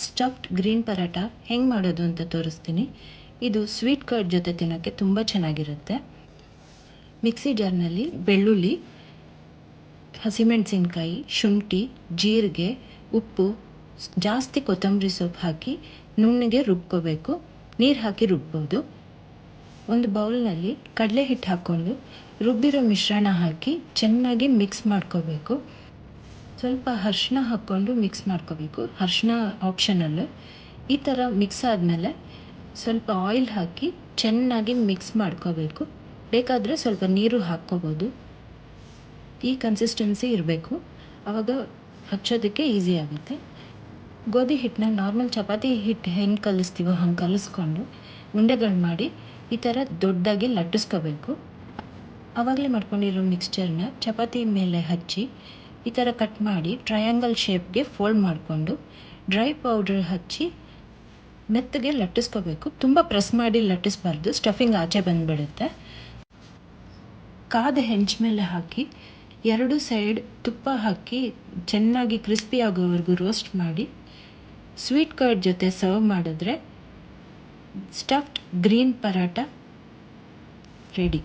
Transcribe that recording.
Stuffed green paratha ಹೆಂಗೆ ಮಾಡೋದು ಅಂತ ತೋರಿಸ್ತೀನಿ. ಇದು ಸ್ವೀಟ್ ಕರ್ಡ್ ಜೊತೆ ತಿನ್ನೋಕ್ಕೆ ತುಂಬ ಚೆನ್ನಾಗಿರುತ್ತೆ. ಮಿಕ್ಸಿ ಜಾರ್ನಲ್ಲಿ ಬೆಳ್ಳುಳ್ಳಿ, ಹಸಿಮೆಣಸಿನ್ಕಾಯಿ, ಶುಂಠಿ, ಜೀರಿಗೆ, ಉಪ್ಪು, ಜಾಸ್ತಿ ಕೊತ್ತಂಬರಿ ಸೊಪ್ಪು ಹಾಕಿ ನುಣ್ಣಗೆ ರುಬ್ಕೋಬೇಕು. ನೀರು ಹಾಕಿ ರುಬ್ಬೋದು. ಒಂದು ಬೌಲ್ನಲ್ಲಿ ಕಡಲೆ ಹಿಟ್ಟು ಹಾಕ್ಕೊಂಡು ರುಬ್ಬಿರೋ ಮಿಶ್ರಣ ಹಾಕಿ ಚೆನ್ನಾಗಿ ಮಿಕ್ಸ್ ಮಾಡ್ಕೋಬೇಕು. ಸ್ವಲ್ಪ ಅರಿಶಿನ ಹಾಕ್ಕೊಂಡು ಮಿಕ್ಸ್ ಮಾಡ್ಕೋಬೇಕು. ಅರಿಶಿನ ಆಪ್ಷನಲ್ಲು. ಈ ಥರ ಮಿಕ್ಸ್ ಆದಮೇಲೆ ಸ್ವಲ್ಪ ಆಯಿಲ್ ಹಾಕಿ ಚೆನ್ನಾಗಿ ಮಿಕ್ಸ್ ಮಾಡ್ಕೋಬೇಕು. ಬೇಕಾದರೆ ಸ್ವಲ್ಪ ನೀರು ಹಾಕ್ಕೋಬೋದು. ಈ ಕನ್ಸಿಸ್ಟೆನ್ಸಿ ಇರಬೇಕು, ಆವಾಗ ಹಚ್ಚೋದಕ್ಕೆ ಈಸಿ ಆಗುತ್ತೆ. ಗೋಧಿ ಹಿಟ್ಟನ್ನ ನಾರ್ಮಲ್ ಚಪಾತಿ ಹಿಟ್ಟು ಹೆಂಗೆ ಕಲಿಸ್ತೀವೋ ಹಂಗೆ ಕಲಿಸ್ಕೊಂಡು ಉಂಡೆಗಳು ಮಾಡಿ ಈ ಥರ ದೊಡ್ಡದಾಗಿ ಲಟ್ಟಿಸ್ಕೋಬೇಕು. ಆವಾಗಲೇ ಮಾಡ್ಕೊಂಡಿರೋ ಮಿಕ್ಸ್ಚರ್ನ ಚಪಾತಿ ಮೇಲೆ ಹಚ್ಚಿ ಈ ಥರ ಕಟ್ ಮಾಡಿ ಟ್ರಯಾಂಗಲ್ ಶೇಪ್ಗೆ ಫೋಲ್ಡ್ ಮಾಡಿಕೊಂಡು ಡ್ರೈ ಪೌಡ್ರ್ ಹಚ್ಚಿ ಮೆತ್ತಗೆ ಲಟ್ಟಿಸ್ಕೋಬೇಕು. ತುಂಬ ಪ್ರೆಸ್ ಮಾಡಿ ಲಟ್ಟಿಸ್ಬಾರ್ದು, ಸ್ಟಫಿಂಗ್ ಆಚೆ ಬಂದುಬಿಡುತ್ತೆ. ಕಾದ ಹೆಂಚು ಮೇಲೆ ಹಾಕಿ 2 ಸೈಡ್ ತುಪ್ಪ ಹಾಕಿ ಚೆನ್ನಾಗಿ ಕ್ರಿಸ್ಪಿ ಆಗೋವರೆಗೂ ರೋಸ್ಟ್ ಮಾಡಿ ಸ್ವೀಟ್ ಕರ್ಡ್ ಜೊತೆ ಸರ್ವ್ ಮಾಡಿದ್ರೆ ಸ್ಟಫ್ಡ್ ಗ್ರೀನ್ ಪರಾಟ ರೆಡಿ.